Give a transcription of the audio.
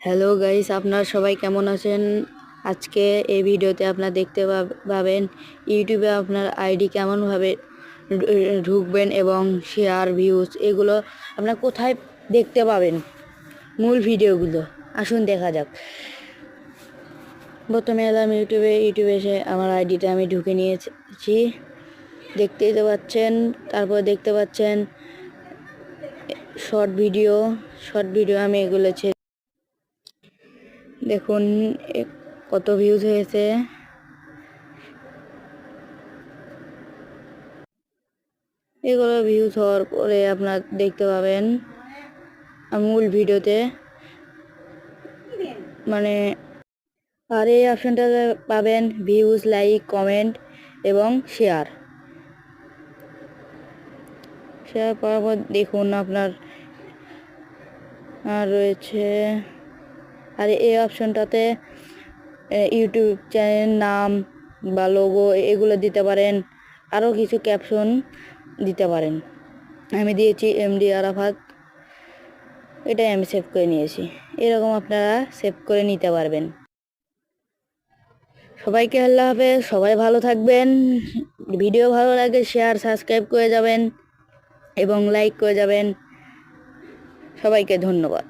Hello guys, আপনারা সবাই কেমন আছেন? আজকে এই ভিডিওতে আপনারা দেখতে পাবেন ইউটিউবে আপনার আইডি কেমনভাবে ঢুকবেন এবং শেয়ার ভিউজ এগুলো আপনারা কোথায় দেখতে পাবেন। মূল ভিডিওগুলো আসুন দেখা যাক। প্রথমে এলাম ইউটিউবে এসে আমার আইডিটা আমি ঢুকে নিয়েছি, দেখতেই তো পাচ্ছেন। তারপর দেখতে পাচ্ছেন শর্ট ভিডিও আমি এগুলো দেখুন কত ভিউজ হয়েছে। এগুলো ভিউজ হওয়ার পরে আপনার দেখতে পাবেন মূল ভিডিওতে মানে আর এই অপশনটাতে পাবেন ভিউজ, লাইক, কমেন্ট এবং শেয়ার করার পর দেখুন আপনার রয়েছে। আর এই অপশনটাতে ইউটিউব চ্যানেল নাম বা লোগো এগুলো দিতে পারেন, আরও কিছু ক্যাপশন দিতে পারেন। আমি দিয়েছি এমডি আরাফাত, এটাই আমি সেভ করে নিয়েছি। এরকম আপনারা সেভ করে নিতে পারবেন। সবাইকে আল্লাহ হাফেজ, সবাই ভালো থাকবেন। ভিডিও ভালো লাগে শেয়ার সাবস্ক্রাইব করে যাবেন এবং লাইক করে যাবেন। সবাইকে ধন্যবাদ।